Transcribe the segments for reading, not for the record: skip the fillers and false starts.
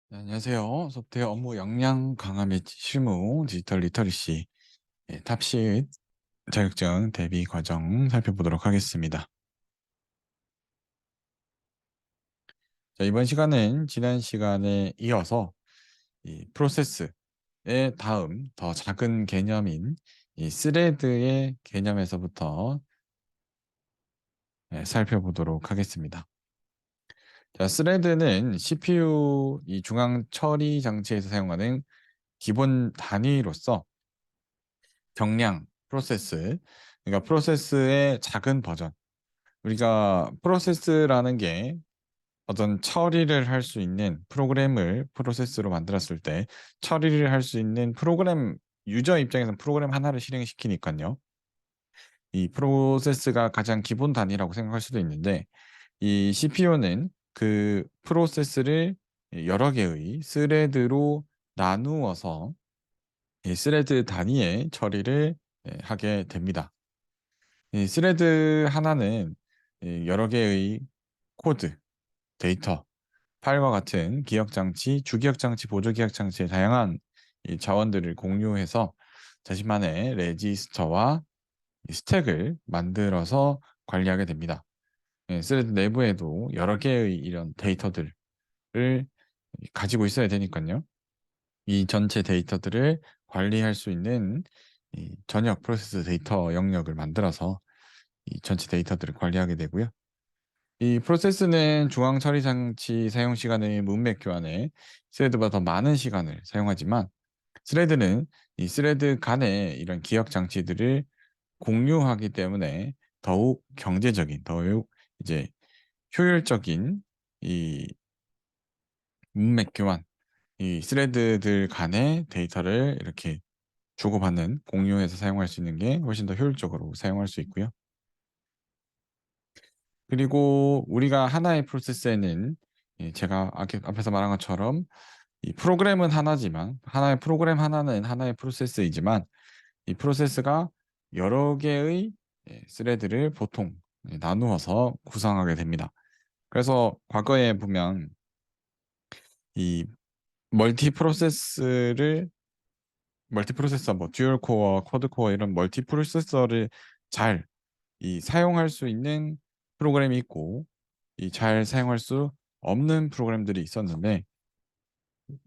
네, 안녕하세요. 소프트웨어 업무 역량 강화 및 실무 디지털 리터러시 탑십 자격증 대비 과정 살펴보도록 하겠습니다. 자, 이번 시간은 지난 시간에 이어서 이 프로세스의 다음 더 작은 개념인 이 스레드의 개념에서부터 살펴보도록 하겠습니다. 자, 스레드는 CPU 이 중앙 처리 장치에서 사용하는 기본 단위로서 경량, 프로세스, 그러니까 프로세스의 작은 버전. 우리가 프로세스라는 게 어떤 처리를 할 수 있는 프로그램을 프로세스로 만들었을 때 처리를 할 수 있는 프로그램, 유저 입장에서는 프로그램 하나를 실행시키니까요. 이 프로세스가 가장 기본 단위라고 생각할 수도 있는데 이 CPU는 그 프로세스를 여러 개의 스레드로 나누어서 이 스레드 단위의 처리를 하게 됩니다. 이 스레드 하나는 이 여러 개의 코드, 데이터, 파일과 같은 기억장치, 주기억장치, 보조기억장치의 다양한 이 자원들을 공유해서 자신만의 레지스터와 이 스택을 만들어서 관리하게 됩니다. 스레드 내부에도 여러 개의 이런 데이터들을 가지고 있어야 되니까요. 이 전체 데이터들을 관리할 수 있는 이 전역 프로세스 데이터 영역을 만들어서 이 전체 데이터들을 관리하게 되고요. 이 프로세스는 중앙 처리 장치 사용 시간의 문맥 교환에 스레드보다 더 많은 시간을 사용하지만 스레드는 이 스레드 간의 이런 기억 장치들을 공유하기 때문에 더욱 경제적인, 더욱 이제 효율적인 이 문맥 교환, 이 스레드들 간의 데이터를 이렇게 주고받는 공유해서 사용할 수 있는 게 훨씬 더 효율적으로 사용할 수 있고요. 그리고 우리가 하나의 프로세스에는 제가 앞에서 말한 것처럼 이 프로그램은 하나지만 하나의 프로그램 하나는 하나의 프로세스이지만 이 프로세스가 여러 개의 스레드를 보통 나누어서 구성하게 됩니다. 그래서 과거에 보면 이 멀티 프로세스를 멀티 프로세서 뭐 듀얼 코어, 쿼드 코어 이런 멀티 프로세서를 잘 사용할 수 있는 프로그램이 있고 이 잘 사용할 수 없는 프로그램들이 있었는데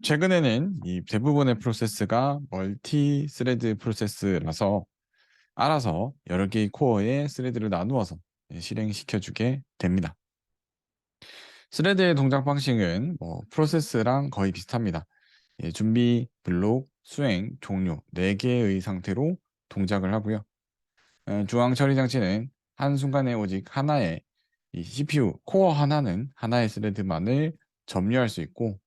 최근에는 이 대부분의 프로세스가 멀티 스레드 프로세스라서 알아서 여러 개의 코어에 스레드를 나누어서 실행시켜 주게 됩니다. 스레드의 동작 방식은 뭐 프로세스랑 거의 비슷합니다. 준비, 블록, 수행, 종료 4개의 상태로 동작을 하고요. 중앙 처리 장치는 한순간에 오직 하나의 이 CPU 코어 하나는 하나의 스레드만을 점유할 수 있고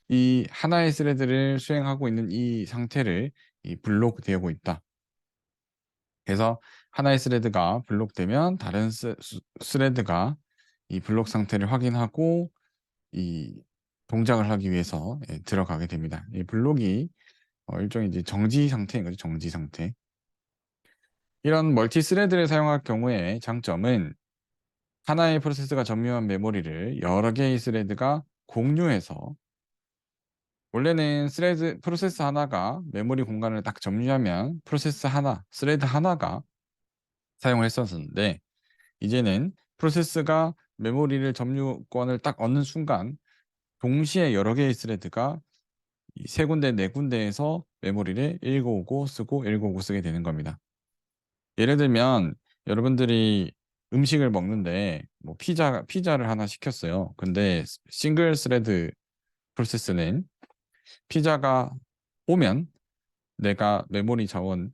이 하나의 스레드를 수행하고 있는 이 상태를 이 블록되고 있다. 그래서 하나의 스레드가 블록되면 다른 스레드가 이 블록 상태를 확인하고 이 동작을 하기 위해서 들어가게 됩니다. 이 블록이 일종의 이제 정지 상태인 거죠. 정지 상태. 이런 멀티 스레드를 사용할 경우에 장점은 하나의 프로세스가 점유한 메모리를 여러 개의 스레드가 공유해서 원래는 프로세스 하나가 메모리 공간을 딱 점유하면 프로세스 하나, 스레드 하나가 사용을 했었는데 이제는 프로세스가 메모리를 점유권을 딱 얻는 순간 동시에 여러 개의 스레드가 세 군데, 네 군데에서 메모리를 읽어오고 쓰고 읽어오고 쓰게 되는 겁니다. 예를 들면 여러분들이 음식을 먹는데 뭐 피자를 하나 시켰어요. 근데 싱글 스레드 프로세스는 피자가 오면 내가 메모리 자원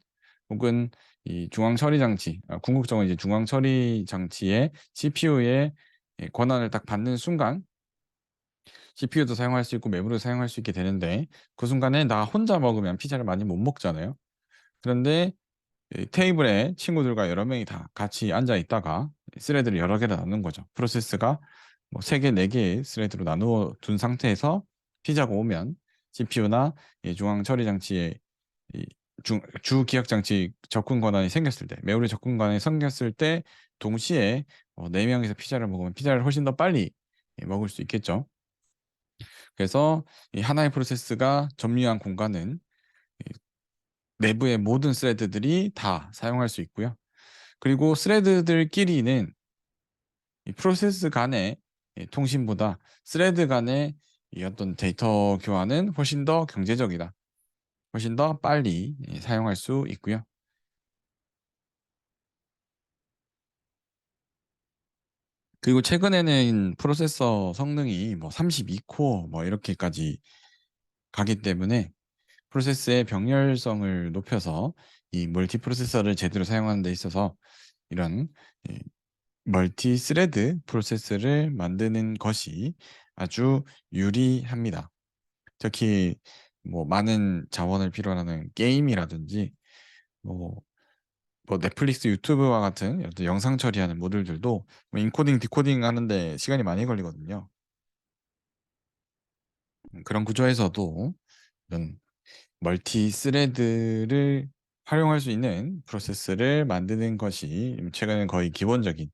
혹은 이 중앙 처리 장치, 궁극적으로 이제 중앙 처리 장치의 CPU의 권한을 딱 받는 순간 CPU도 사용할 수 있고 메모리도 사용할 수 있게 되는데 그 순간에 나 혼자 먹으면 피자를 많이 못 먹잖아요. 그런데 이 테이블에 친구들과 여러 명이 다 같이 앉아 있다가 스레드를 여러 개를 나눈 거죠. 프로세스가 뭐 3개, 4개의 스레드로 나누어 둔 상태에서 피자가 오면 CPU나 중앙 처리 장치에 주 기억 장치 접근 권한이 생겼을 때, 메모리 접근 권한이 생겼을 때 동시에 4명이서 피자를 먹으면 피자를 훨씬 더 빨리 먹을 수 있겠죠. 그래서 이 하나의 프로세스가 점유한 공간은 이 내부의 모든 스레드들이 다 사용할 수 있고요. 그리고 스레드들끼리는 이 프로세스 간의 통신보다 스레드 간의 이 어떤 데이터 교환은 훨씬 더 경제적이다. 훨씬 더 빨리 사용할 수 있고요. 그리고 최근에는 프로세서 성능이 뭐 32코어 뭐 이렇게까지 가기 때문에 프로세스의 병렬성을 높여서 이 멀티 프로세서를 제대로 사용하는 데 있어서 이런 이 멀티 스레드 프로세스를 만드는 것이 아주 유리합니다. 특히 뭐 많은 자원을 필요로 하는 게임이라든지 뭐 넷플릭스, 유튜브와 같은 어떤 영상 처리하는 모듈들도 뭐 인코딩, 디코딩 하는데 시간이 많이 걸리거든요. 그런 구조에서도 이런 멀티 스레드를 활용할 수 있는 프로세스를 만드는 것이 최근에 거의 기본적인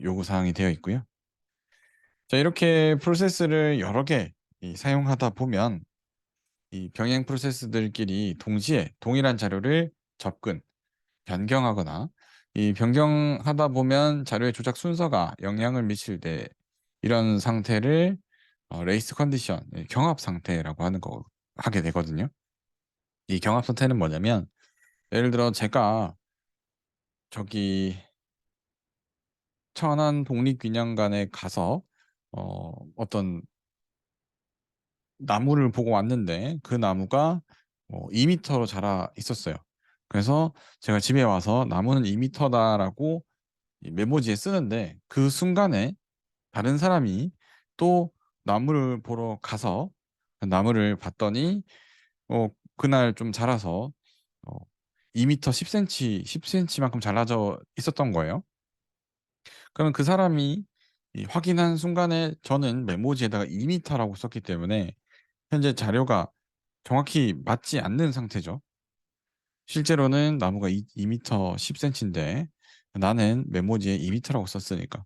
요구 사항이 되어 있고요. 자, 이렇게 프로세스를 여러 개 사용하다 보면 이 병행 프로세스들끼리 동시에 동일한 자료를 접근, 변경하거나 이 변경하다 보면 자료의 조작 순서가 영향을 미칠 때 이런 상태를 레이스 컨디션, 경합 상태라고 하게 되거든요. 이 경합 상태는 뭐냐면 예를 들어 제가 저기 천안 국립기념관에 가서 어떤 나무를 보고 왔는데 그 나무가 2m로 자라 있었어요. 그래서 제가 집에 와서 나무는 2m다라고 이 메모지에 쓰는데 그 순간에 다른 사람이 또 나무를 보러 가서 그 나무를 봤더니 어 그날 좀 자라서 어 2m 10cm, 10cm만큼 잘라져 있었던 거예요. 그러면 그 사람이 이 확인한 순간에 저는 메모지에다가 2m라고 썼기 때문에 현재 자료가 정확히 맞지 않는 상태죠. 실제로는 나무가 2m 10cm인데 나는 메모지에 2m라고 썼으니까.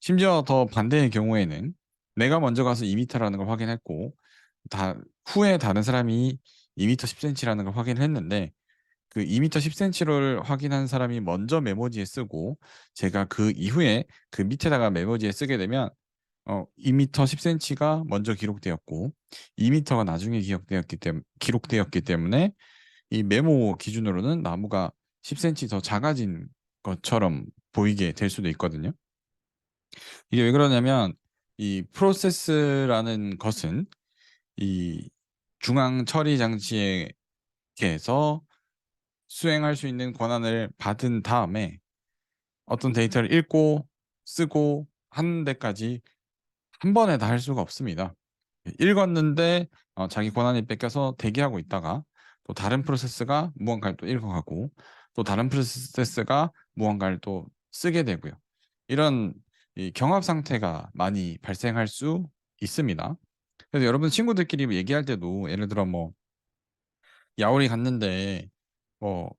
심지어 더 반대의 경우에는 내가 먼저 가서 2m라는 걸 확인했고 다 후에 다른 사람이 2m 10cm라는 걸 확인을 했는데 그 2m 10cm를 확인한 사람이 먼저 메모지에 쓰고 제가 그 이후에 그 밑에다가 메모지에 쓰게 되면 2m 10cm가 먼저 기록되었고 2m가 나중에 기록되었기 때문에 이 메모 기준으로는 나무가 10cm 더 작아진 것처럼 보이게 될 수도 있거든요. 이게 왜 그러냐면 이 프로세스라는 것은 이 중앙 처리 장치에게서 수행할 수 있는 권한을 받은 다음에 어떤 데이터를 읽고 쓰고 하는 데까지 한 번에 다 할 수가 없습니다. 읽었는데 자기 권한이 뺏겨서 대기하고 있다가 또 다른 프로세스가 무언가를 또 읽어가고 또 다른 프로세스가 무언가를 또 쓰게 되고요. 이런 이 경합 상태가 많이 발생할 수 있습니다. 그래서 여러분 친구들끼리 얘기할 때도 예를 들어 뭐 야올이 갔는데 뭐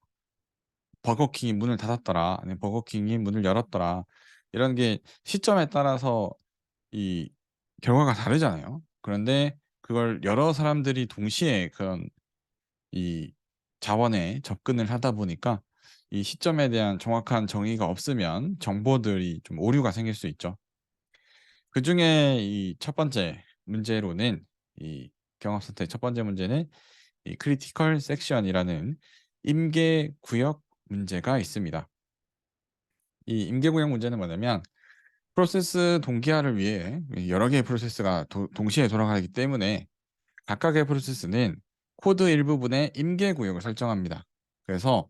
버거킹이 문을 닫았더라. 아니면 버거킹이 문을 열었더라. 이런 게 시점에 따라서 이 결과가 다르잖아요. 그런데 그걸 여러 사람들이 동시에 그런 이 자원에 접근을 하다 보니까 이 시점에 대한 정확한 정의가 없으면 정보들이 좀 오류가 생길 수 있죠. 그중에 이 첫 번째 문제로는 이 경합 사태의 첫 번째 문제는 이 크리티컬 섹션이라는 임계 구역 문제가 있습니다. 이 임계 구역 문제는 뭐냐면 프로세스 동기화를 위해 여러 개의 프로세스가 동시에 돌아가기 때문에 각각의 프로세스는 코드 일부분에 임계 구역을 설정합니다. 그래서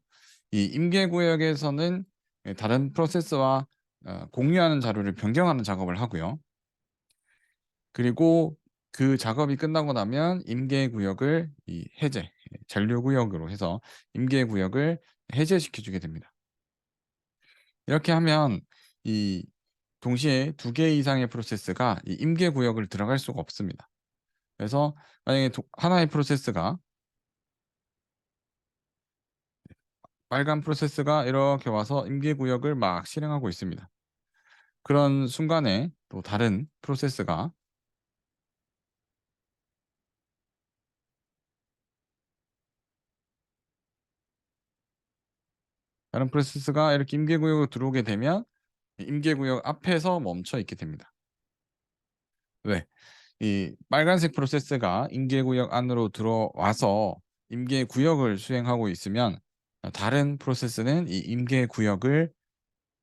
이 임계 구역에서는 다른 프로세스와 공유하는 자료를 변경하는 작업을 하고요. 그리고 그 작업이 끝나고 나면 임계 구역을 이 해제, 잔류 구역으로 해서 임계 구역을 해제시켜 주게 됩니다. 이렇게 하면 이 동시에 두 개 이상의 프로세스가 이 임계 구역을 들어갈 수가 없습니다. 그래서 만약에 하나의 프로세스가 빨간 프로세스가 이렇게 와서 임계 구역을 막 실행하고 있습니다. 그런 순간에 또 다른 프로세스가 다른 프로세스가 이렇게 임계구역으로 들어오게 되면 임계구역 앞에서 멈춰 있게 됩니다. 왜? 이 빨간색 프로세스가 임계구역 안으로 들어와서 임계구역을 수행하고 있으면 다른 프로세스는 이 임계구역을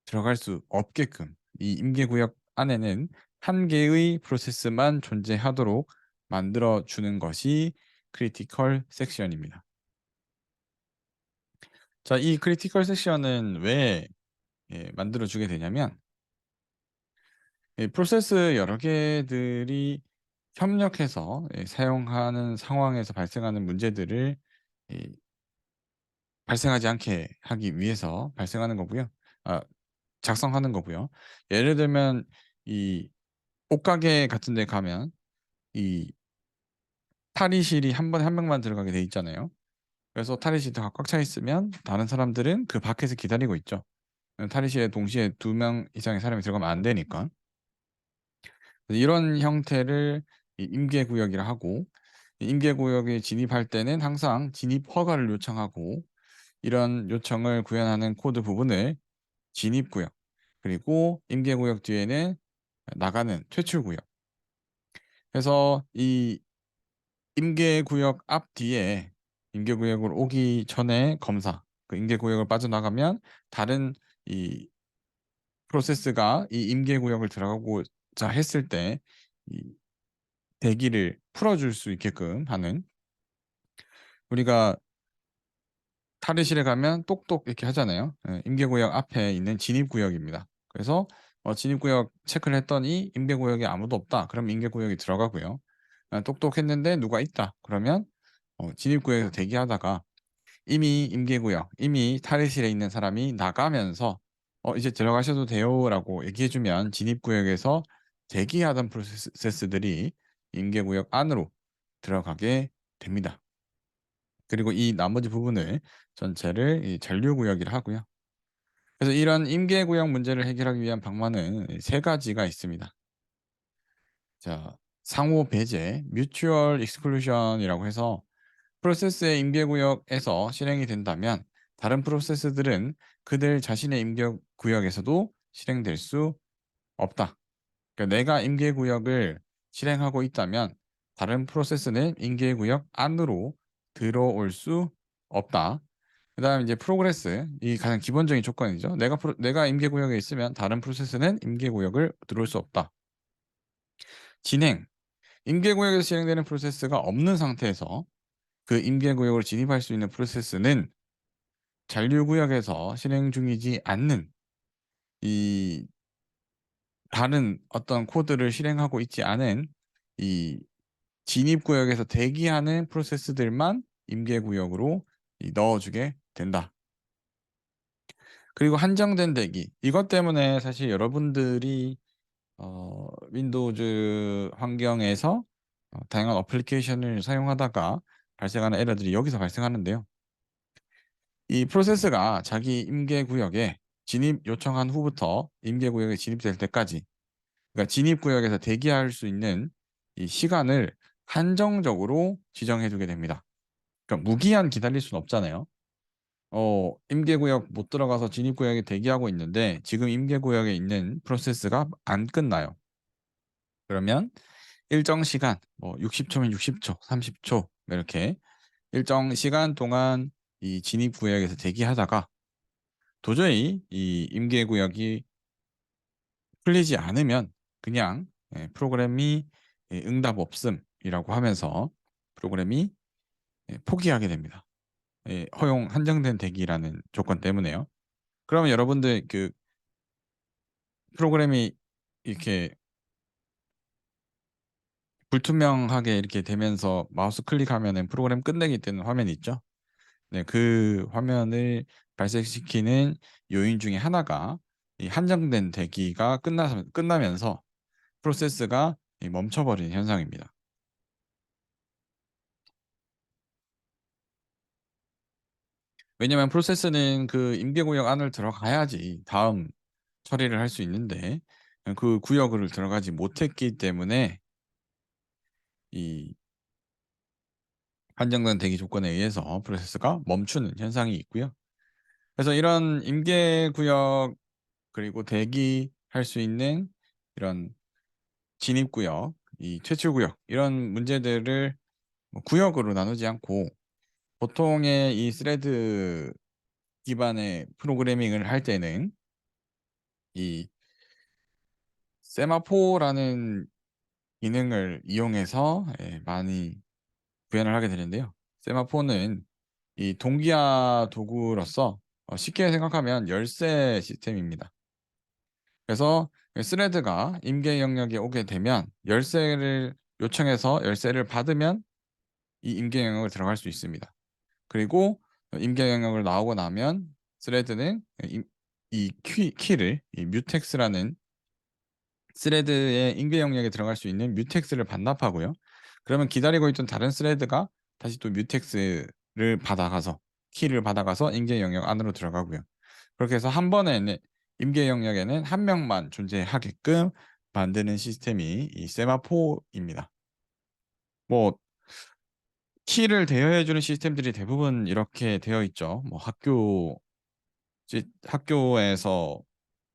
들어갈 수 없게끔 이 임계구역 안에는 한 개의 프로세스만 존재하도록 만들어 주는 것이 크리티컬 섹션입니다. 자, 이 크리티컬 섹션은 왜 만들어 주게 되냐면 이 프로세스 여러 개들이 협력해서 사용하는 상황에서 발생하는 문제들을 이 발생하지 않게 하기 위해서 발생하는 거고요. 아, 작성하는 거고요. 예를 들면 이 옷가게 같은 데 가면 이 탈의실이 한 번에 한 명만 들어가게 돼 있잖아요. 그래서 탈의실이 다 꽉 차 있으면 다른 사람들은 그 밖에서 기다리고 있죠. 탈의실에 동시에 2명 이상의 사람이 들어가면 안 되니까. 이런 형태를 이 임계구역이라 하고 이 임계구역에 진입할 때는 항상 진입 허가를 요청하고 이런 요청을 구현하는 코드 부분을 진입구역 그리고 임계구역 뒤에는 나가는 퇴출구역. 그래서 이 임계구역 앞 뒤에 임계구역으로 오기 전에 검사, 그 임계구역을 빠져나가면 다른 이 프로세스가 이 임계구역을 들어가고자 했을 때 이 대기를 풀어줄 수 있게끔 하는 우리가 탈의실에 가면 똑똑 이렇게 하잖아요. 임계구역 앞에 있는 진입구역입니다. 그래서 진입구역 체크를 했더니 임계구역에 아무도 없다. 그럼 임계구역에 들어가고요. 똑똑했는데 누가 있다. 그러면 진입구역에서 대기하다가 이미 임계구역, 이미 탈의실에 있는 사람이 나가면서 이제 들어가셔도 돼요라고 얘기해주면 진입구역에서 대기하던 프로세스들이 임계구역 안으로 들어가게 됩니다. 그리고 이 나머지 부분을 전체를 이 잔류구역이라 하고요. 그래서 이런 임계구역 문제를 해결하기 위한 방법은 세 가지가 있습니다. 자, 상호 배제, 뮤추얼 익스클루션이라고 해서 프로세스의 임계구역에서 실행이 된다면 다른 프로세스들은 그들 자신의 임계구역에서도 실행될 수 없다. 그러니까 내가 임계구역을 실행하고 있다면 다른 프로세스는 임계구역 안으로 들어올 수 없다. 그다음에 이제 프로그레스 이 가장 기본적인 조건이죠. 내가 임계구역에 있으면 다른 프로세스는 임계구역을 들어올 수 없다. 진행 임계구역에서 실행되는 프로세스가 없는 상태에서 그 임계구역을 진입할 수 있는 프로세스는 잔류구역에서 실행 중이지 않는 이 다른 어떤 코드를 실행하고 있지 않은 이 진입구역에서 대기하는 프로세스들만 임계구역으로 넣어주게 된다. 그리고 한정된 대기. 이것 때문에 사실 여러분들이 윈도우즈 환경에서 다양한 어플리케이션을 사용하다가 발생하는 에러들이 여기서 발생하는데요. 이 프로세스가 자기 임계구역에 진입 요청한 후부터 임계구역에 진입될 때까지 그러니까 진입구역에서 대기할 수 있는 이 시간을 한정적으로 지정해 두게 됩니다. 그러니까 무기한 기다릴 수는 없잖아요. 임계구역 못 들어가서 진입구역에 대기하고 있는데 지금 임계구역에 있는 프로세스가 안 끝나요. 그러면 일정 시간, 뭐 60초면 60초, 30초 이렇게 일정 시간 동안 이 진입구역에서 대기하다가 도저히 이 임계구역이 풀리지 않으면 그냥 프로그램이 응답 없음이라고 하면서 프로그램이 포기하게 됩니다. 허용 한정된 대기라는 조건 때문에요. 그러면 여러분들 그 프로그램이 이렇게 불투명하게 이렇게 되면서 마우스 클릭하면은 프로그램 끝내기 뜨는 화면이 있죠. 네, 그 화면을 발생시키는 요인 중에 하나가 이 한정된 대기가 끝나면서 프로세스가 멈춰버리는 현상입니다. 왜냐면 프로세스는 그 임계구역 안을 들어가야지 다음 처리를 할 수 있는데 그 구역을 들어가지 못했기 때문에 이 한정된 대기 조건에 의해서 프로세스가 멈추는 현상이 있고요. 그래서 이런 임계구역 그리고 대기할 수 있는 이런 진입구역, 이 퇴출구역 이런 문제들을 뭐 구역으로 나누지 않고 보통의 이 스레드 기반의 프로그래밍을 할 때는 이 세마포라는 기능을 이용해서 많이 구현을 하게 되는데요. 세마포는 이 동기화 도구로서 쉽게 생각하면 열쇠 시스템입니다. 그래서 스레드가 임계 영역에 오게 되면 열쇠를 요청해서 열쇠를 받으면 이 임계 영역을 들어갈 수 있습니다. 그리고 임계 영역을 나오고 나면 스레드는 이 키를 이 뮤텍스라는 스레드의 임계 영역에 들어갈 수 있는 뮤텍스를 반납하고요. 그러면 기다리고 있던 다른 스레드가 다시 또 뮤텍스를 받아가서 키를 받아가서 임계 영역 안으로 들어가고요. 그렇게 해서 한 번에 임계 영역에는 한 명만 존재하게끔 만드는 시스템이 이 세마포입니다. 뭐 키를 대여해 주는 시스템들이 대부분 이렇게 되어 있죠. 뭐 학교에서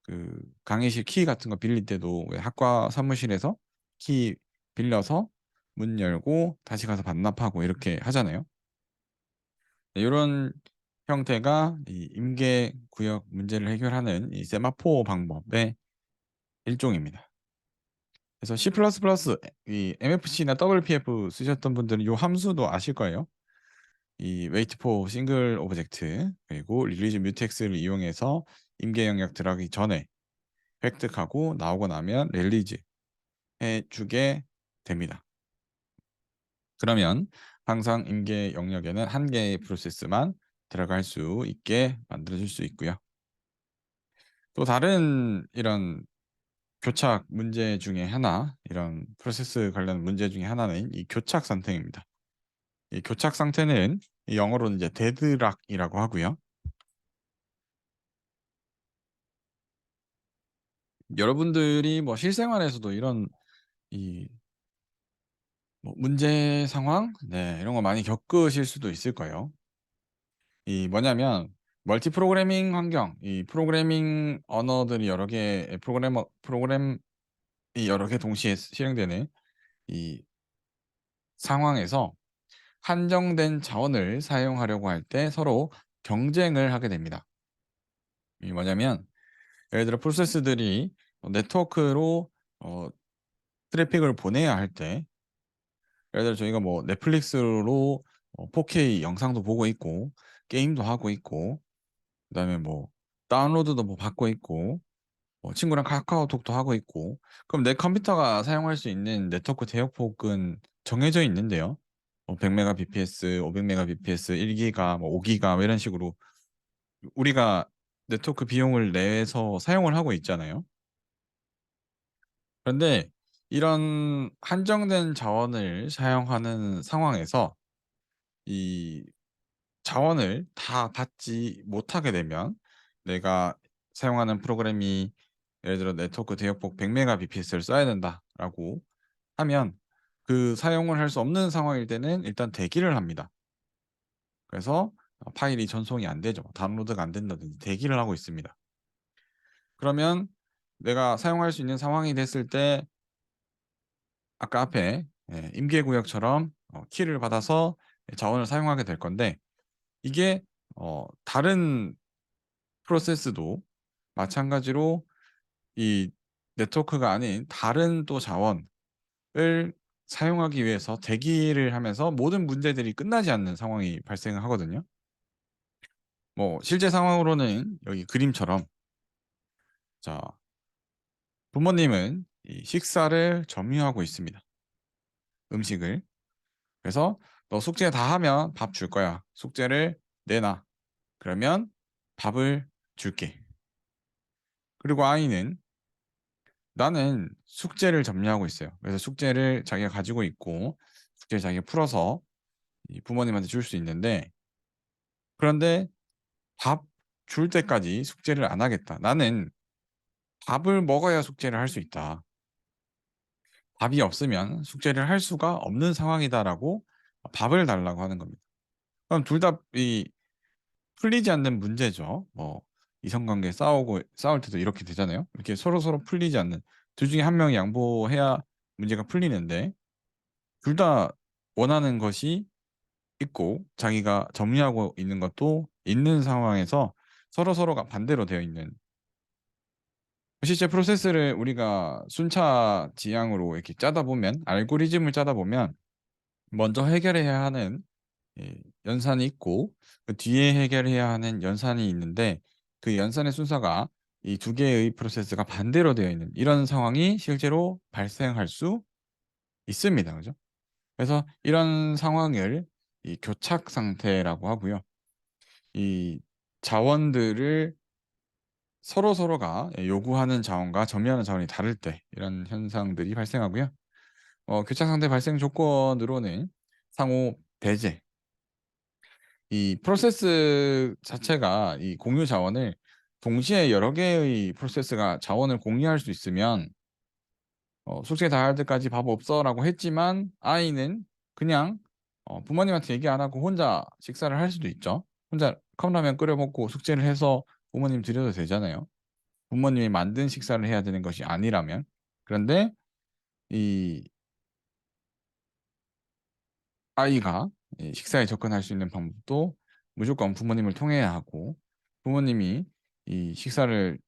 그 강의실 키 같은 거 빌릴 때도 왜 학과 사무실에서 키 빌려서 문 열고 다시 가서 반납하고 이렇게 하잖아요. 네, 요런 형태가 이 임계 구역 문제를 해결하는 이 세마포 방법의 일종입니다. 그래서 C++ 이 MFC나 WPF 쓰셨던 분들은 요 함수도 아실 거예요. 이 wait for single object 그리고 release mutex를 이용해서 임계 영역 들어가기 전에 획득하고 나오고 나면 릴리즈 해 주게 됩니다. 그러면 항상 임계 영역에는 한 개의 프로세스만 들어갈 수 있게 만들어 줄 수 있고요. 또 다른 이런 교착 문제 중에 하나, 이런 프로세스 관련 문제 중에 하나는 이 교착 상태입니다. 이 교착 상태는 영어로는 이제 데드락이라고 하고요. 여러분들이 뭐 실생활에서도 이런 이 뭐 문제 상황, 네, 이런 거 많이 겪으실 수도 있을 거예요. 이 뭐냐면 멀티 프로그래밍 환경, 이 프로그래밍 언어들이 여러 개의 프로그램이 여러 개 동시에 실행되는 이 상황에서 한정된 자원을 사용하려고 할 때 서로 경쟁을 하게 됩니다. 이 뭐냐면 예를 들어 프로세스들이 네트워크로 어 트래픽을 보내야 할 때 예를 들어 저희가 뭐 넷플릭스로 4K 영상도 보고 있고 게임도 하고 있고 그다음에 뭐 다운로드도 뭐 받고 있고 뭐 친구랑 카카오톡도 하고 있고 그럼 내 컴퓨터가 사용할 수 있는 네트워크 대역폭은 정해져 있는데요. 뭐 100mbps, 500mbps, 1기가, 뭐 5기가 뭐 이런 식으로 우리가 네트워크 비용을 내서 사용을 하고 있잖아요. 그런데 이런 한정된 자원을 사용하는 상황에서 이 자원을 다 받지 못하게 되면 내가 사용하는 프로그램이 예를 들어 네트워크 대역폭 100mbps를 써야 된다라고 하면 그 사용을 할 수 없는 상황일 때는 일단 대기를 합니다. 그래서 파일이 전송이 안 되죠. 다운로드가 안 된다든지 대기를 하고 있습니다. 그러면 내가 사용할 수 있는 상황이 됐을 때 아까 앞에 임계구역처럼 키를 받아서 자원을 사용하게 될 건데 이게 다른 프로세스도 마찬가지로 이 네트워크가 아닌 다른 또 자원을 사용하기 위해서 대기를 하면서 모든 문제들이 끝나지 않는 상황이 발생을 하거든요. 뭐 실제 상황으로는 여기 그림처럼 자 부모님은 이 식사를 점유하고 있습니다. 음식을. 그래서 "너 숙제 다 하면 밥 줄 거야. 숙제를 내놔. 그러면 밥을 줄게." 그리고 아이는 나는 숙제를 점유하고 있어요. 그래서 숙제를 자기가 가지고 있고 숙제를 자기가 풀어서 이 부모님한테 줄 수 있는데 그런데 "밥 줄 때까지 숙제를 안 하겠다. 나는 밥을 먹어야 숙제를 할 수 있다. 밥이 없으면 숙제를 할 수가 없는 상황이다."라고 밥을 달라고 하는 겁니다. 그럼 둘 다 이 풀리지 않는 문제죠. 뭐 이성관계 싸울 때도 이렇게 되잖아요. 이렇게 서로서로 풀리지 않는 둘 중에 한 명이 양보해야 문제가 풀리는데 둘 다 원하는 것이 있고 자기가 점유하고 있는 것도 있는 상황에서 서로서로가 반대로 되어 있는 실제 프로세스를 우리가 순차 지향으로 이렇게 짜다 보면 알고리즘을 짜다 보면 먼저 해결해야 하는 연산이 있고 그 뒤에 해결해야 하는 연산이 있는데 그 연산의 순서가 이 두 개의 프로세스가 반대로 되어 있는 이런 상황이 실제로 발생할 수 있습니다. 그죠? 그래서 이런 상황을 이 교착 상태라고 하고요. 이 자원들을 서로서로가 요구하는 자원과 점유하는 자원이 다를 때 이런 현상들이 발생하고요. 교착 상태 발생 조건으로는 상호 배제, 이 프로세스 자체가 이 공유 자원을 동시에 여러 개의 프로세스가 자원을 공유할 수 있으면 "숙제 다 할 때까지 밥 없어."라고 했지만 아이는 그냥 부모님한테 얘기 안 하고 혼자 식사를 할 수도 있죠. 혼자 컵라면 끓여 먹고 숙제를 해서 부모님 드려도 되잖아요. 부모님이 만든 식사를 해야 되는 것이 아니라면. 그런데 이 아이가 이 식사에 접근할 수 있는 방법도 무조건 부모님을 통해야 하고 부모님이 이 식사를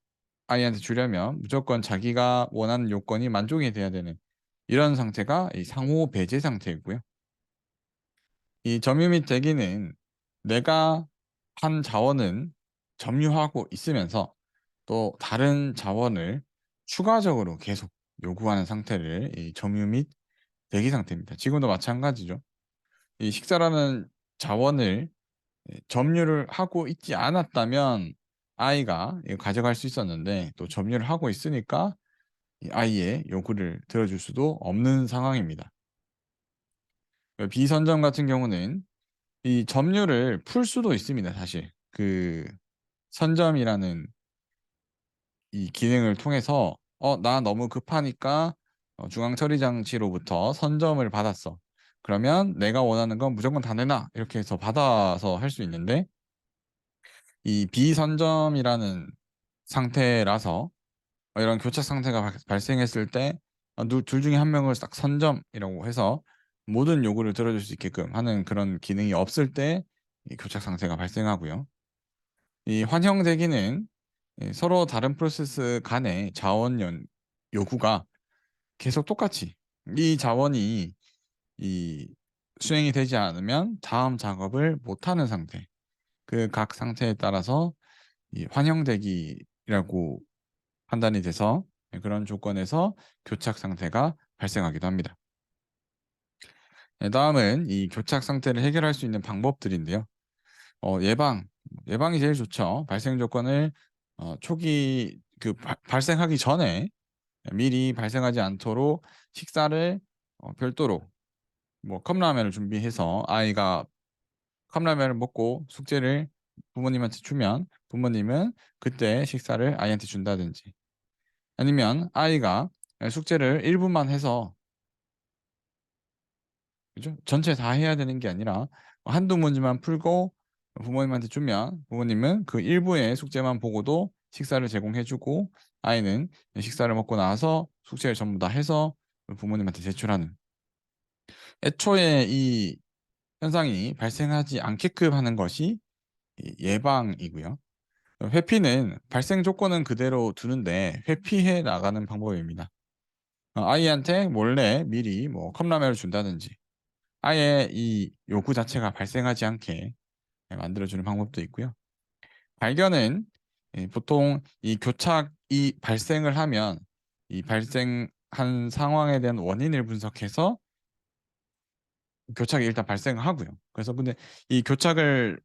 아이한테 주려면 무조건 자기가 원하는 요건이 만족이 돼야 되는 이런 상태가 이 상호 배제 상태이고요. 이 점유 및 대기는 내가 한 자원은 점유하고 있으면서 또 다른 자원을 추가적으로 계속 요구하는 상태를 이 점유 및 대기 상태입니다. 지금도 마찬가지죠. 이 식사라는 자원을 점유를 하고 있지 않았다면 아이가 이거 가져갈 수 있었는데 또 점유를 하고 있으니까 이 아이의 요구를 들어줄 수도 없는 상황입니다. 비선점 같은 경우는 이 점유를 풀 수도 있습니다 사실. 그 선점이라는 이 기능을 통해서 나 너무 급하니까 중앙 처리 장치로부터 선점을 받았어. 그러면 내가 원하는 건 무조건 다 내놔." 이렇게 해서 받아서 할 수 있는데 이 비선점이라는 상태라서 이런 교착 상태가 발생했을 때 둘 중에 한 명을 딱 선점이라고 해서 모든 요구를 들어줄 수 있게끔 하는 그런 기능이 없을 때 이 교착 상태가 발생하고요. 이 환형 대기는 서로 다른 프로세스 간의 자원 요구가 계속 똑같이 이 자원이 이 수행이 되지 않으면 다음 작업을 못하는 상태. 그 각 상태에 따라서 이 환형 대기라고 판단이 돼서 그런 조건에서 교착 상태가 발생하기도 합니다. 다음은 이 교착 상태를 해결할 수 있는 방법들인데요. 예방이 제일 좋죠. 발생 조건을 초기 발생하기 전에 미리 발생하지 않도록 식사를 별도로 뭐 컵라면을 준비해서 아이가 컵라면을 먹고 숙제를 부모님한테 주면 부모님은 그때 식사를 아이한테 준다든지 아니면 아이가 숙제를 일부만 해서 그죠? 전체 다 해야 되는 게 아니라 한두 문제만 풀고 부모님한테 주면 부모님은 그 일부의 숙제만 보고도 식사를 제공해 주고 아이는 식사를 먹고 나서 숙제를 전부 다 해서 부모님한테 제출하는. 애초에 이 현상이 발생하지 않게끔 하는 것이 이 예방이고요. 회피는 발생 조건은 그대로 두는데 회피해 나가는 방법입니다. 아이한테 몰래 미리 뭐 컵라면을 준다든지 아예 이 요구 자체가 발생하지 않게 만들어 주는 방법도 있고요. 발견은 보통 이 교착이 발생을 하면 이 발생한 상황에 대한 원인을 분석해서 교착이 일단 발생을 하고요. 그래서 근데 이 교착을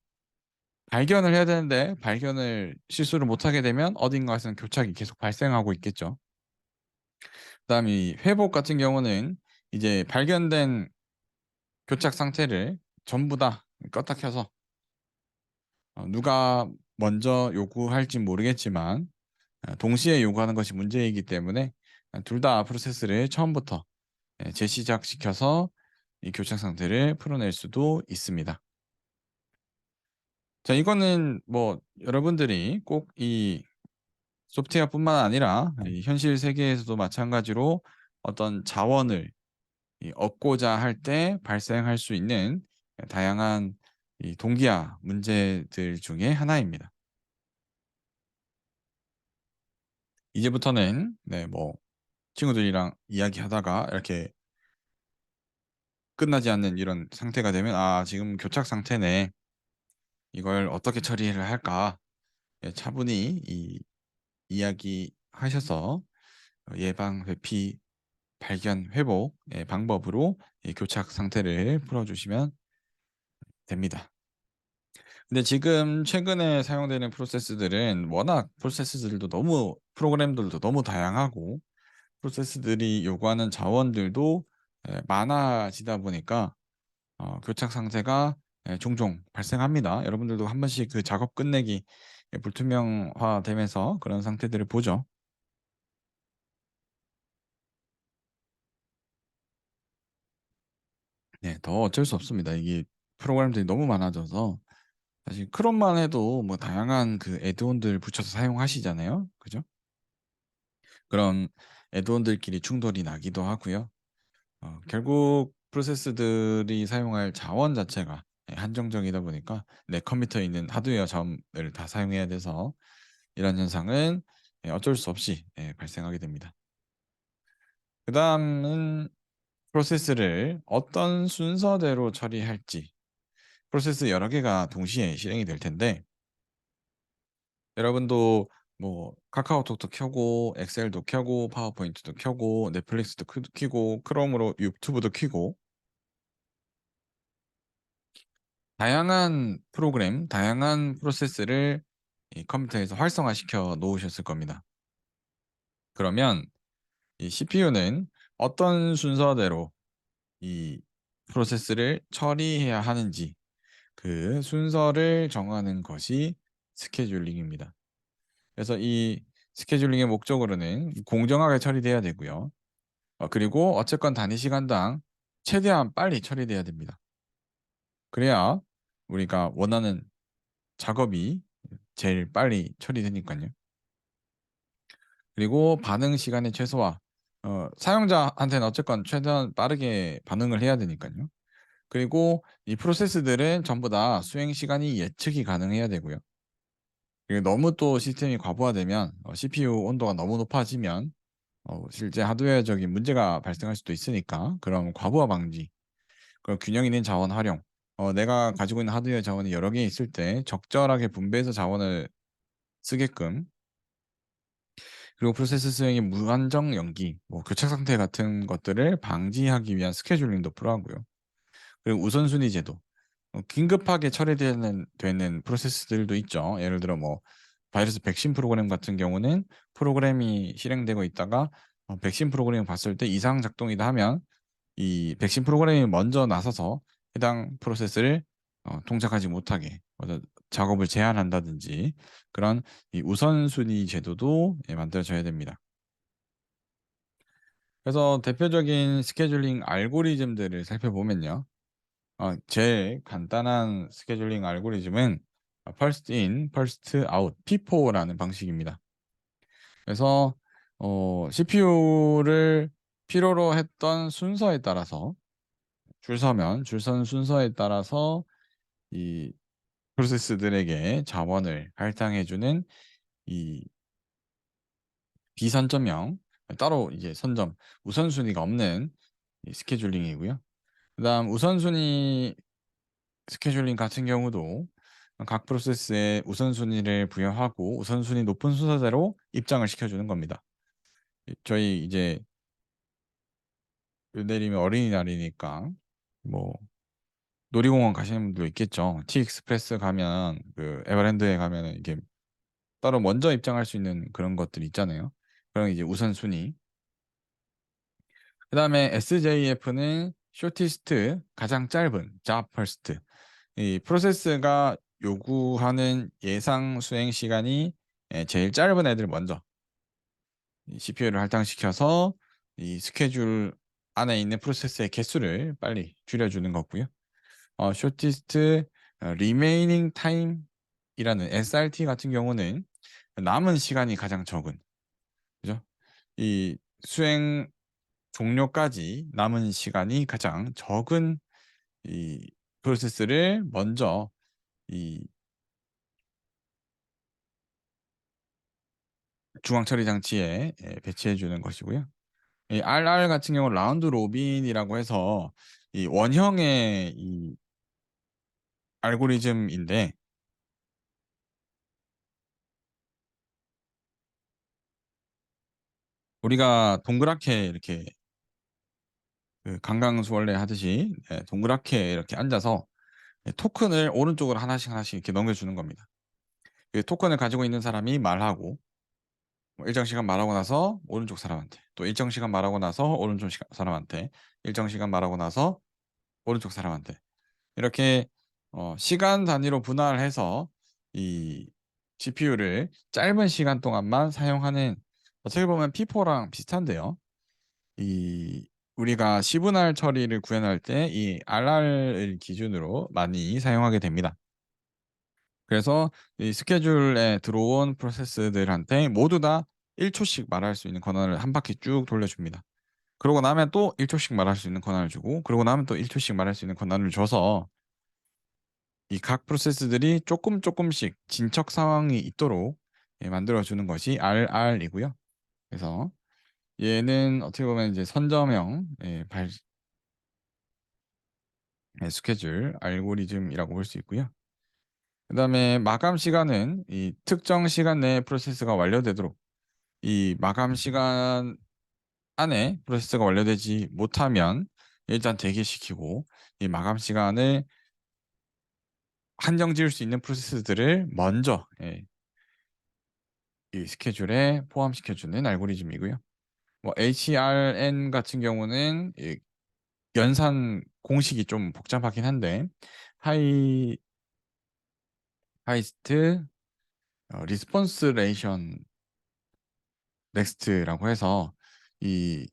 발견을 해야 되는데 발견을 실수를 못하게 되면 어딘가에서는 교착이 계속 발생하고 있겠죠. 그다음에 이 회복 같은 경우는 이제 발견된 교착 상태를 전부 다 껐다 켜서 누가 먼저 요구할진 모르겠지만 동시에 요구하는 것이 문제이기 때문에 둘 다 프로세스를 처음부터 재시작시켜서 이 교착 상태를 풀어낼 수도 있습니다. 자, 이거는 뭐 여러분들이 꼭 이 소프트웨어뿐만 아니라 이 현실 세계에서도 마찬가지로 어떤 자원을 얻고자 할 때 발생할 수 있는 다양한 이 동기화 문제들 중에 하나입니다. 이제부터는 네, 뭐 친구들이랑 이야기하다가 이렇게 끝나지 않는 이런 상태가 되면 '아, 지금 교착 상태네. 이걸 어떻게 처리를 할까?' 예, 차분히 이야기하셔서 예방, 회피, 발견, 회복 방법으로 이 교착 상태를 풀어주시면 됩니다. 근데 지금 최근에 사용되는 프로세스들은 워낙 프로세스들도 너무 프로그램들도 너무 다양하고 프로세스들이 요구하는 자원들도 많아지다 보니까 교착 상태가 종종 발생합니다. 여러분들도 한 번씩 그 작업 끝내기 불투명화되면서 그런 상태들을 보죠. 네. 더 어쩔 수 없습니다. 이게 프로그램들이 너무 많아져서 사실 크롬만 해도 뭐 다양한 그 애드온들 붙여서 사용하시잖아요. 그죠? 그런 애드온들끼리 충돌이 나기도 하고요. 결국 프로세스들이 사용할 자원 자체가 한정적이다 보니까 내 컴퓨터에 있는 하드웨어 자원을 다 사용해야 돼서 이런 현상은 어쩔 수 없이 발생하게 됩니다. 그다음은 프로세스를 어떤 순서대로 처리할지. 프로세스 여러 개가 동시에 실행이 될 텐데 여러분도 뭐 카카오톡도 켜고 엑셀도 켜고 파워포인트도 켜고 넷플릭스도 켜고 크롬으로 유튜브도 켜고 다양한 프로그램, 다양한 프로세스를 이 컴퓨터에서 활성화시켜 놓으셨을 겁니다. 그러면 이 CPU는 어떤 순서대로 이 프로세스를 처리해야 하는지 그 순서를 정하는 것이 스케줄링입니다. 그래서 이 스케줄링의 목적으로는 공정하게 처리돼야 되고요. 그리고 어쨌건 단위 시간당 최대한 빨리 처리돼야 됩니다. 그래야 우리가 원하는 작업이 제일 빨리 처리되니깐요. 그리고 반응 시간의 최소화. 사용자한테는 어쨌건 최대한 빠르게 반응을 해야 되니깐요. 그리고 이 프로세스들은 전부 다 수행 시간이 예측이 가능해야 되고요. 이게 너무 또 시스템이 과부하되면 CPU 온도가 너무 높아지면 실제 하드웨어적인 문제가 발생할 수도 있으니까 그런 과부하 방지, 그런 균형 있는 자원 활용. 내가 가지고 있는 하드웨어 자원이 여러 개 있을 때 적절하게 분배해서 자원을 쓰게끔, 그리고 프로세스 수행의 무한정 연기, 뭐 교착 상태 같은 것들을 방지하기 위한 스케줄링도 필요하고요. 그리고 우선순위 제도. 긴급하게 처리되는 프로세스들도 있죠. 예를 들어 뭐 바이러스 백신 프로그램 같은 경우는 프로그램이 실행되고 있다가 백신 프로그램을 봤을 때 이상 작동이다 하면 이 백신 프로그램이 먼저 나서서 해당 프로세스를 동작하지 못하게 작업을 제한한다든지 그런 이 우선순위 제도도 만들어져야 됩니다. 그래서 대표적인 스케줄링 알고리즘들을 살펴보면요. 제일 간단한 스케줄링 알고리즘은 First in, First out, FIFO라는 방식입니다. 그래서 CPU를 필요로 했던 순서에 따라서 줄 서면 줄 서는 순서에 따라서 이 프로세스들에게 자원을 할당해 주는 이 비선점형, 따로 이제 선점 우선순위가 없는 이 스케줄링이고요. 그다음 우선순위 스케줄링 같은 경우도 각 프로세스에 우선순위를 부여하고 우선순위 높은 순서대로 입장을 시켜주는 겁니다. 저희 이제 내일이면 어린이날이니까 뭐 놀이공원 가시는 분도 있겠죠. 티익스프레스 가면 그 에버랜드에 가면은 이게 따로 먼저 입장할 수 있는 그런 것들이 있잖아요. 그런 이제 우선순위. 그다음에 SJF는 shortest 가장 짧은 job first. 이 프로세스가 요구하는 예상 수행 시간이 제일 짧은 애들 먼저 이 CPU를 할당시켜서 이 스케줄 안에 있는 프로세스의 개수를 빨리 줄여주는 거고요. shortest remaining time 일하는 SRT 같은 경우는 남은 시간이 가장 적은, 그죠? 이 수행 종료까지 남은 시간이 가장 적은 이 프로세스를 먼저 이 중앙 처리 장치에 배치해 주는 것이고요. 이 RR 같은 경우는 라운드 로빈이라고 해서 이 원형의 이 알고리즘인데, 우리가 동그랗게 이렇게 그 강강수월래 하듯이 동그랗게 이렇게 앉아서 토큰을 오른쪽으로 하나씩 하나씩 이렇게 넘겨주는 겁니다. 그 토큰을 가지고 있는 사람이 말하고, 뭐 일정 시간 말하고 나서 오른쪽 사람한테, 또 일정 시간 말하고 나서 오른쪽 사람한테, 일정 시간 말하고 나서 오른쪽 사람한테, 이렇게 시간 단위로 분할해서 이 GPU를 짧은 시간 동안만 사용하는, 어떻게 보면 P4랑 비슷한데요. 이 우리가 시분할 처리를 구현할 때 이 RR을 기준으로 많이 사용하게 됩니다. 그래서 이 스케줄에 들어온 프로세스들한테 모두 다 1초씩 말할 수 있는 권한을 한 바퀴 쭉 돌려줍니다. 그러고 나면 또 1초씩 말할 수 있는 권한을 주고, 그러고 나면 또 1초씩 말할 수 있는 권한을 줘서 이 각 프로세스들이 조금 조금씩 진척 상황이 있도록 만들어주는 것이 RR이고요. 그래서 얘는 어떻게 보면 이제 선점형 스케줄 알고리즘이라고 볼 수 있고요. 그다음에 마감 시간은 이 특정 시간 내에 프로세스가 완료되도록, 이 마감 시간 안에 프로세스가 완료되지 못하면 일단 대기시키고, 이 마감 시간을 한정 지을 수 있는 프로세스들을 먼저 이 스케줄에 포함시켜주는 알고리즘이고요. 뭐 HRN 같은 경우는 이 연산 공식이 좀 복잡하긴 한데, 하이 하이스트 리스폰스 레이션 넥스트라고 해서 이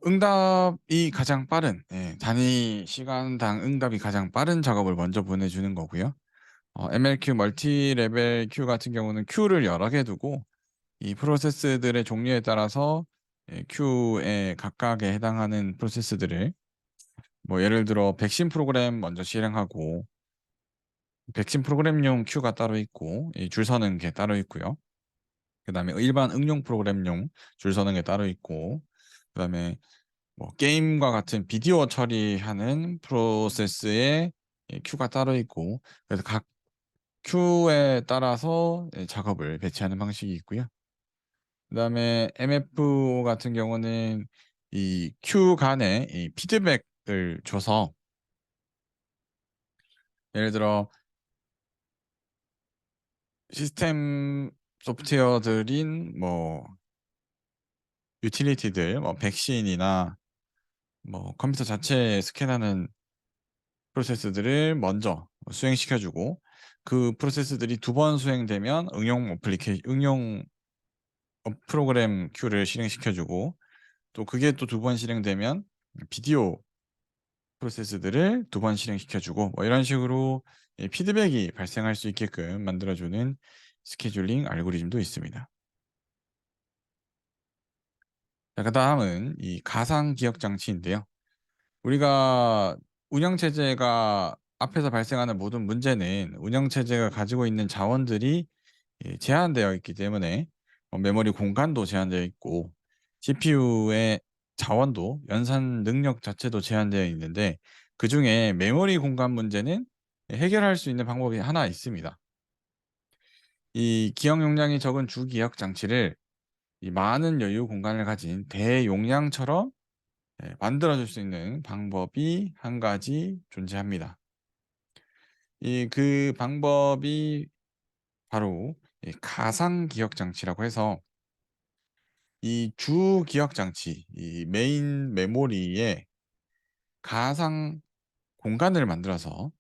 응답이 가장 빠른, 단위 시간당 응답이 가장 빠른 작업을 먼저 보내주는 거고요. MLQ 멀티 레벨 큐 같은 경우는 큐를 여러 개 두고 이 프로세스들의 종류에 따라서 큐에 각각에 해당하는 프로세스들을, 뭐 예를 들어 백신 프로그램 먼저 실행하고, 백신 프로그램용 큐가 따로 있고 줄 서는 게 따로 있고요. 그다음에 일반 응용 프로그램용 줄 서는 게 따로 있고, 그다음에 뭐 게임과 같은 비디오 처리하는 프로세스에 큐가 따로 있고, 그래서 각 큐에 따라서 작업을 배치하는 방식이 있고요. 그다음에 MF 같은 경우는 이 큐 간에 이 피드백을 줘서, 예를 들어 시스템 소프트웨어들인 뭐 유틸리티들, 뭐 백신이나 뭐 컴퓨터 자체에 스캔하는 프로세스들을 먼저 수행시켜 주고, 그 프로세스들이 두 번 수행되면 응용 프로그램 큐를 실행시켜 주고, 또 그게 또 두 번 실행되면 비디오 프로세스들을 두 번 실행시켜 주고, 뭐 이런 식으로 피드백이 발생할 수 있게끔 만들어 주는 스케줄링 알고리즘도 있습니다. 자, 그다음은 이 가상 기억 장치인데요. 우리가 운영체제가 앞에서 발생하는 모든 문제는 운영체제가 가지고 있는 자원들이 제한되어 있기 때문에, 메모리 공간도 제한되어 있고 CPU의 자원도, 연산 능력 자체도 제한되어 있는데, 그중에 메모리 공간 문제는 해결할 수 있는 방법이 하나 있습니다. 이 기억 용량이 적은 주기억 장치를 이 많은 여유 공간을 가진 대용량처럼 만들어 줄 수 있는 방법이 한 가지 존재합니다. 그 방법이 바로 이 가상 기억 장치라고 해서, 이 주 기억 장치, 이 메인 메모리에 가상 공간을 만들어서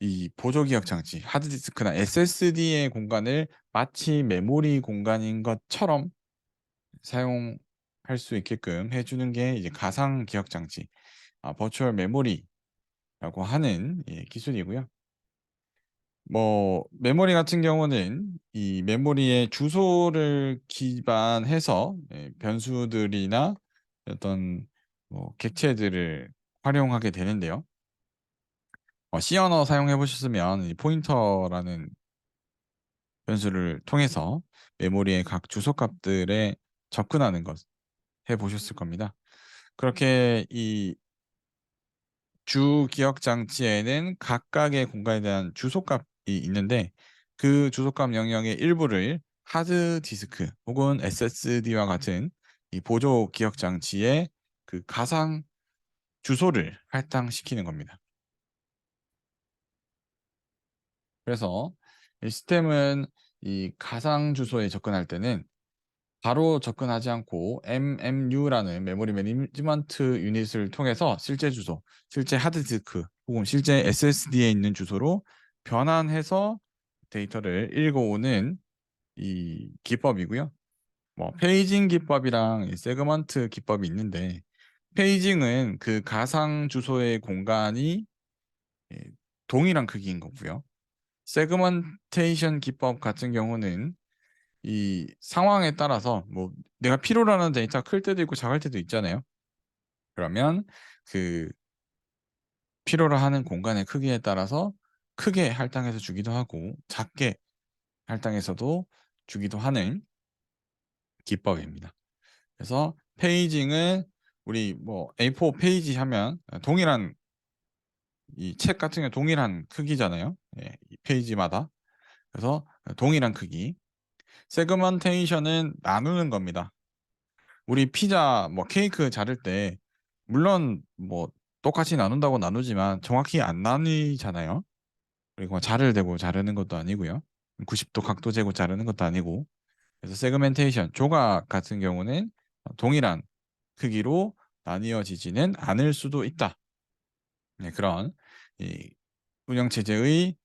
이 보조 기억 장치, 하드디스크나 SSD의 공간을 마치 메모리 공간인 것처럼 사용할 수 있게끔 해주는 게 이제 가상 기억 장치, 버추얼 메모리라고 하는 기술이고요. 뭐 메모리 같은 경우는 이 메모리의 주소를 기반해서 변수들이나 어떤 뭐 객체들을 활용하게 되는데요. C 언어 사용해 보셨으면 이 포인터라는 변수를 통해서 메모리의 각 주소 값들에 접근하는 것 해 보셨을 겁니다. 그렇게 이 주 기억 장치에는 각각의 공간에 대한 주소값이 있는데 그 주소값 영역의 일부를 하드 디스크 혹은 SSD와 같은 이 보조 기억 장치에 그 가상 주소를 할당시키는 겁니다. 그래서 이 시스템은 이 가상 주소에 접근할 때는 바로 접근하지 않고 MMU라는 메모리 매니지먼트 유닛을 통해서 실제 주소, 실제 하드디스크 혹은 실제 SSD에 있는 주소로 변환해서 데이터를 읽어오는 이 기법이고요. 뭐 페이징 기법이랑 이 세그먼트 기법이 있는데 페이징은 그 가상 주소의 공간이 예, 동일한 크기인 거고요. 세그먼테이션 기법 같은 경우는 이 상황에 따라서 뭐 내가 필요로 하는 데이터가 클 때도 있고 작을 때도 있잖아요. 그러면 그 필요로 하는 공간의 크기에 따라서 크게 할당해서 주기도 하고 작게 할당해서도 주기도 하는 기법입니다. 그래서 페이징은 우리 뭐 A4 페이지 하면 동일한 이 책 같은 경우 동일한 크기잖아요. 예, 이 페이지마다. 그래서 동일한 크기. 세그먼테이션은 나누는 겁니다. 우리 피자 뭐 케이크 자를 때 물론 뭐 똑같이 나눈다고 나누지만 정확히 안 나뉘잖아요. 그리고 뭐 자를 대고 자르는 것도 아니고요. 90도 각도 재고 자르는 것도 아니고. 그래서 세그멘테이션 조각 같은 경우는 동일한 크기로 나뉘어지지는 않을 수도 있다. 네, 그런 이 운영체제의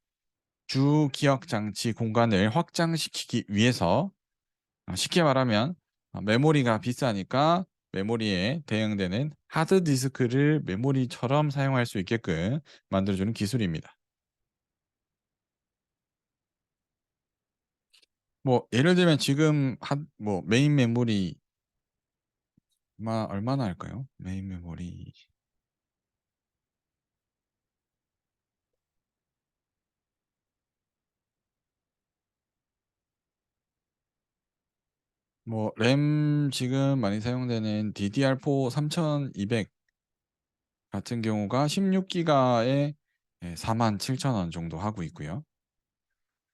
주 기억 장치 공간을 확장시키기 위해서 쉽게 말하면 메모리가 비싸니까 메모리에 대응되는 하드디스크를 메모리처럼 사용할 수 있게끔 만들어주는 기술입니다. 뭐 예를 들면 지금 뭐 메인 메모리 얼마나 할까요? 메인 메모리 뭐 램 지금 많이 사용되는 DDR4 3200 같은 경우가 16기가에 47,000원 정도 하고 있고요.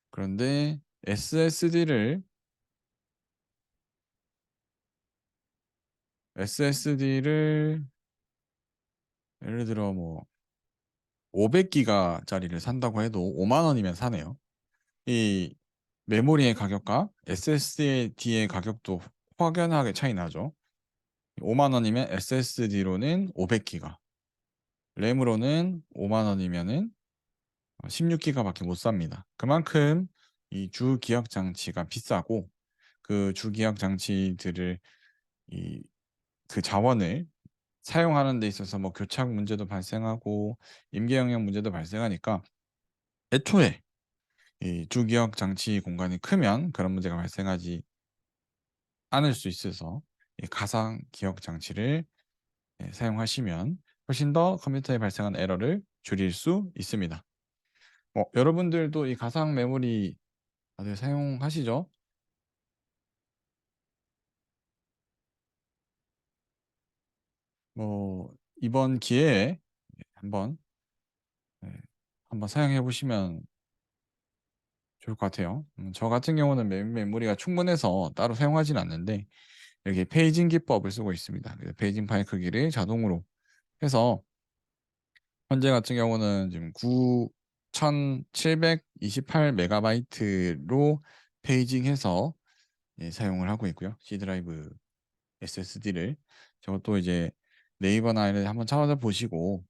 그런데 SSD를 예를 들어 뭐 500기가짜리를 산다고 해도 5만 원이면 사네요. 이 메모리의 가격과 SSD의 가격도 확연하게 차이 나죠. 5만 원이면 SSD로는 500기가, 램으로는 5만 원이면은 16기가밖에 못 삽니다. 그만큼 이 주 기억 장치가 비싸고 그 주 기억 장치들을 이 그 자원을 사용하는 데 있어서 뭐 교착 문제도 발생하고 임계 영역 문제도 발생하니까 애초에 이 주기억 장치 공간이 크면 그런 문제가 발생하지 않을 수 있어서 이 가상 기억 장치를 사용하시면 훨씬 더 컴퓨터에 발생한 에러를 줄일 수 있습니다. 여러분들도 이 가상 메모리 다들 사용하시죠? 이번 기회에 한번 네, 한번 사용해 보시면 좋을 것 같아요. 저 같은 경우는 메모리가 충분해서 따로 사용하진 않는데 여기 페이징 기법을 쓰고 있습니다. 그래서 페이징 파일 크기를 자동으로 해서 현재 같은 경우는 지금 9,728 메가바이트로 페이징해서 사용을 하고 있고요. C 드라이브 SSD를 저것도 이제 네이버나 이런 데 한번 찾아 보시고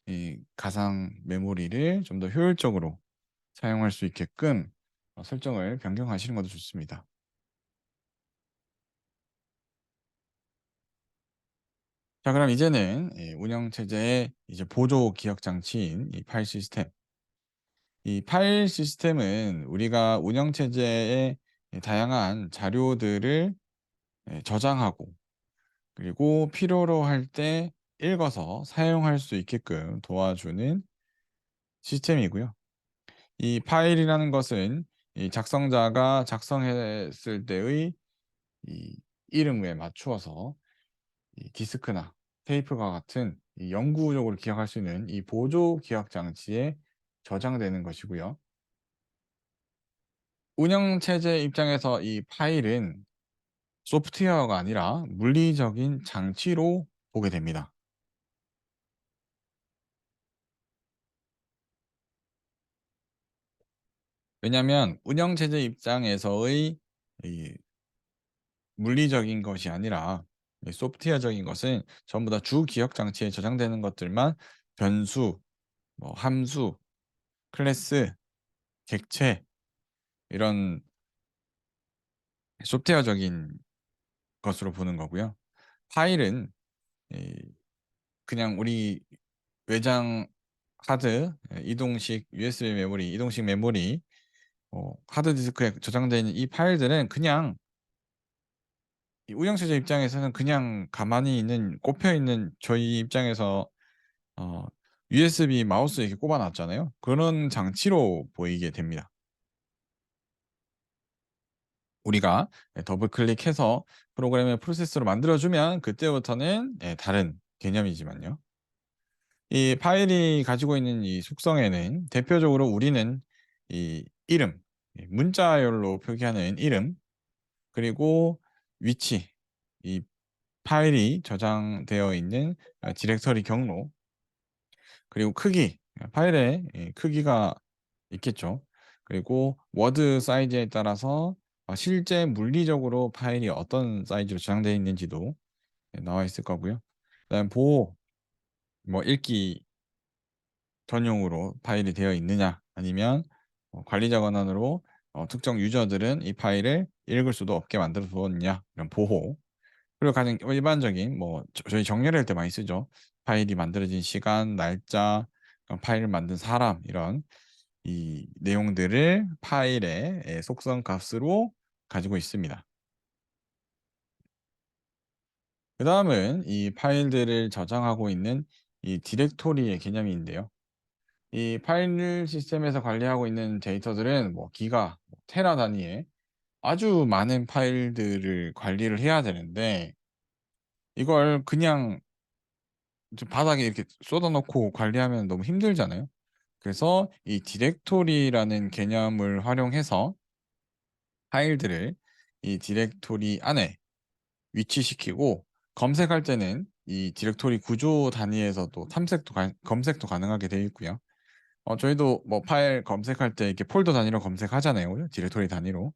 이 가상 메모리를 좀 더 효율적으로 사용할 수 있게끔 설정을 변경하시는 것도 좋습니다. 자, 그럼 이제는 운영 체제의 이제 보조 기억 장치인 이 파일 시스템 이 파일 시스템은 우리가 운영체제에 다양한 자료들을 저장하고, 그리고 필요로 할 때 읽어서 사용할 수 있게끔 도와주는 시스템이고요. 이 파일이라는 것은 이 작성자가 작성했을 때의 이 이름에 맞추어서 이 디스크나 테이프와 같은 이 영구적으로 기억할 수 있는 이 보조 기억 장치에 저장되는 것이고요. 운영체제 입장에서 이 파일은 소프트웨어가 아니라 물리적인 장치로 보게 됩니다. 왜냐하면 운영체제 입장에서의 이 물리적인 것이 아니라 이 소프트웨어적인 것은 전부 다 주 기억 장치에 저장되는 것들만 변수, 뭐 함수, 클래스, 객체, 이런 소프트웨어적인 것으로 보는 거고요. 파일은 이 그냥 우리 외장 하드, 이동식 USB 메모리, 이동식 메모리, 하드 디스크에 저장되어 있는 이 파일들은 그냥 이 운영체제 입장에서는 그냥 가만히 있는 꼽혀 있는, 저희 입장에서 어 USB 마우스 이렇게 꼽아 놨잖아요. 그런 장치로 보이게 됩니다. 우리가 더블 클릭해서 프로그램의 프로세스로 만들어 주면 그때부터는 다른 개념이지만요. 이 파일이 가지고 있는 이 속성에는 대표적으로 우리는 이 이름, 문자열로 표기하는 이름, 그리고 위치, 이 파일이 저장되어 있는 디렉터리 경로, 그리고 크기, 파일의 크기가 있겠죠. 그리고 워드 사이즈에 따라서 실제 물리적으로 파일이 어떤 사이즈로 저장되어 있는지도 나와 있을 거고요. 그다음에 보호, 뭐 읽기 전용으로 파일이 되어 있느냐, 아니면 관리자 권한으로 특정 유저들은 이 파일을 읽을 수도 없게 만들어 두었느냐, 이런 보호. 그리고 가장 일반적인, 뭐 저희 정렬할 때 많이 쓰죠. 파일이 만들어진 시간, 날짜, 파일을 만든 사람, 이런 이 내용들을 파일의 속성 값으로 가지고 있습니다. 그다음은 이 파일들을 저장하고 있는 이 디렉토리의 개념인데요. 이 파일 시스템에서 관리하고 있는 데이터들은 뭐 기가, 뭐 테라 단위의 아주 많은 파일들을 관리를 해야 되는데, 이걸 그냥 좀 바닥에 이렇게 쏟아 놓고 관리하면 너무 힘들잖아요. 그래서 이 디렉토리라는 개념을 활용해서 파일들을 이 디렉토리 안에 위치시키고, 검색할 때는 이 디렉토리 구조 단위에서도 검색도 가능하게 되어 있고요. 저희도 뭐 파일 검색할 때 이렇게 폴더 단위로 검색하잖아요. 그죠? 디렉토리 단위로.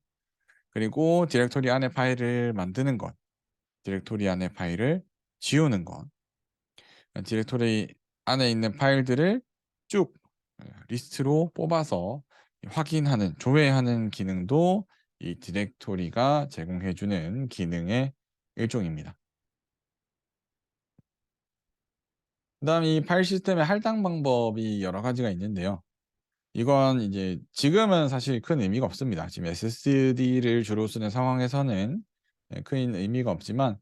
그리고 디렉토리 안에 파일을 만드는 것, 디렉토리 안에 파일을 지우는 것, 디렉토리 안에 있는 파일들을 쭉 리스트로 뽑아서 확인하는, 조회하는 기능도 이 디렉토리가 제공해 주는 기능의 일종입니다. 그다음 이 파일 시스템의 할당 방법이 여러 가지가 있는데요. 이건 이제 지금은 사실 큰 의미가 없습니다. 지금 SSD를 주로 쓰는 상황에서는 큰 의미가 없지만,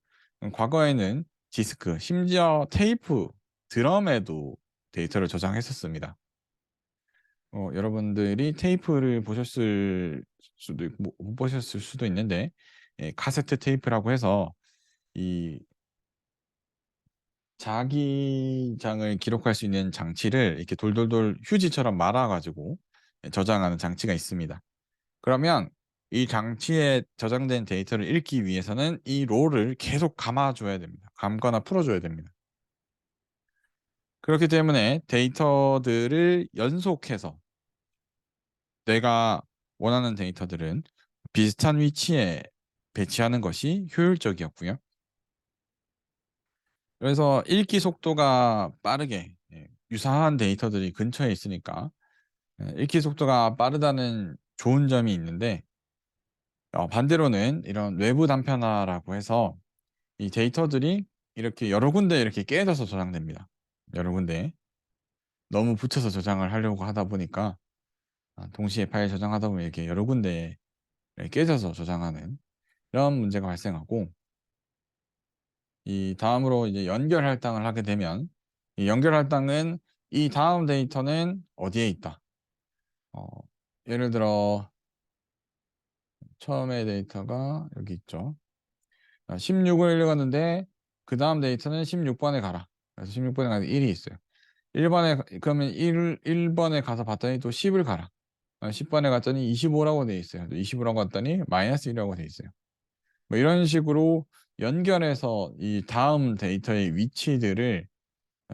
과거에는 디스크, 심지어 테이프, 드럼에도 데이터를 저장했었습니다. 여러분들이 테이프를 보셨을 수도 있고 못 보셨을 수도 있는데, 카세트 테이프라고 해서 이 자기장을 기록할 수 있는 장치를 이렇게 돌돌돌 휴지처럼 말아 가지고 저장하는 장치가 있습니다. 그러면 이 장치에 저장된 데이터를 읽기 위해서는 이 롤을 계속 감아 줘야 됩니다. 감거나 풀어 줘야 됩니다. 그렇기 때문에 데이터들을 연속해서, 내가 원하는 데이터들은 비슷한 위치에 배치하는 것이 효율적이었고요. 그래서 읽기 속도가 빠르게, 유사한 데이터들이 근처에 있으니까 읽기 속도가 빠르다는 좋은 점이 있는데, 반대로는 이런 외부 단편화라고 해서 이 데이터들이 이렇게 여러 군데 이렇게 깨져서 저장됩니다. 여러 군데 너무 붙여서 저장을 하려고 하다 보니까 동시에 파일 저장하다 보면 이렇게 여러 군데에 깨져서 저장하는 이런 문제가 발생하고, 이 다음으로 이제 연결 할당을 하게 되면, 이 연결 할당은 이 다음 데이터는 어디에 있다. 어, 예를 들어 처음에 데이터가 여기 있죠. 16을 읽었는데 그 다음 데이터는 16번에 가라. 그래서 16번에 가서 1이 있어요. 1번에 그러면 1번에 가서 봤더니 또 10을 가라. 10번에 갔더니 25라고 돼 있어요. 25라고 갔더니 마이너스 1이라고 돼 있어요. 뭐 이런 식으로 연결해서 이 다음 데이터의 위치들을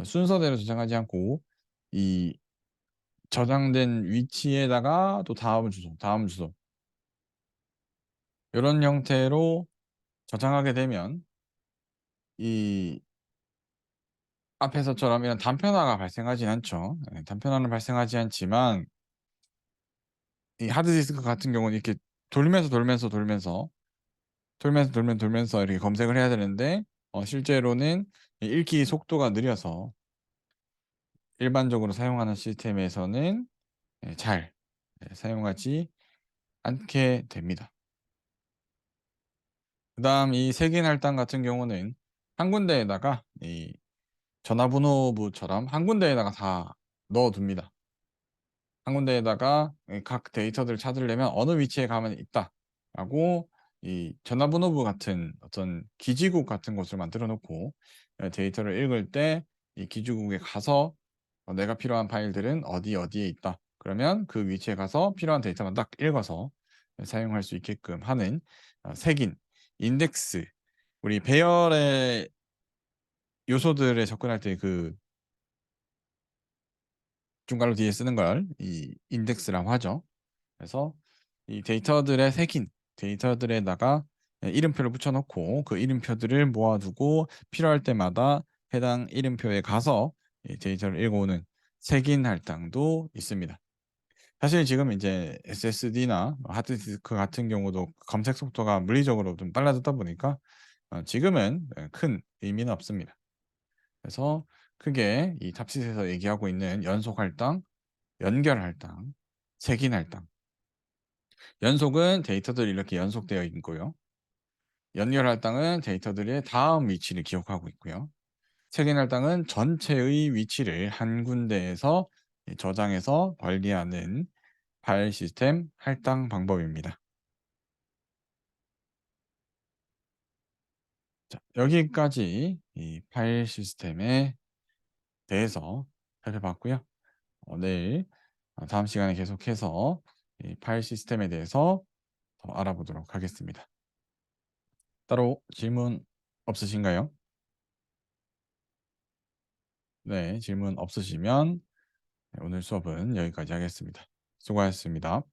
순서대로 저장하지 않고 이 저장된 위치에다가 또 다음 주소, 다음 주소 이런 형태로 저장하게 되면 이 앞에서처럼 이런 단편화가 발생하진 않죠. 단편화는 발생하지 않지만 이 하드디스크 같은 경우는 이렇게 돌면서 이렇게 검색을 해야 되는데 실제로는 이 읽기 속도가 느려서 일반적으로 사용하는 시스템에서는 잘 사용하지 않게 됩니다. 그다음 이 색인 할당 같은 경우는 한 군데에다가 이 전화번호부처럼 한 군데에다가 다 넣어둡니다. 한 군데에다가 각 데이터들을 찾으려면 어느 위치에 가면 있다라고 이 전화번호부 같은 어떤 기지국 같은 곳을 만들어 놓고 데이터를 읽을 때 이 기지국에 가서 내가 필요한 파일들은 어디에 있다. 그러면 그 위치에 가서 필요한 데이터만 딱 읽어서 사용할 수 있게끔 하는 색인, 인덱스, 우리 배열의 요소들에 접근할 때 그 중괄호 뒤에 쓰는 걸 이 인덱스라고 하죠. 그래서 이 데이터들의 색인 데이터들에다가 이름표를 붙여놓고 그 이름표들을 모아두고 필요할 때마다 해당 이름표에 가서 이 데이터를 읽어오는 색인 할당도 있습니다. 사실 지금 이제 SSD나 하드디스크 같은 경우도 검색 속도가 물리적으로 좀 빨라졌다 보니까 지금은 큰 의미는 없습니다. 그래서 크게 이 탑시스에서 얘기하고 있는 연속 할당, 연결 할당, 색인 할당. 연속은 데이터들이 이렇게 연속되어 있고요. 연결 할당은 데이터들의 다음 위치를 기억하고 있고요. 색인 할당은 전체의 위치를 한 군데에서 저장해서 관리하는 파일 시스템 할당 방법입니다. 자, 여기까지 이 파일 시스템에 대해서 살펴봤고요. 내일 다음 시간에 계속해서 이 파일 시스템에 대해서 더 알아보도록 하겠습니다. 따로 질문 없으신가요? 네, 질문 없으시면 오늘 수업은 여기까지 하겠습니다. 수고하셨습니다.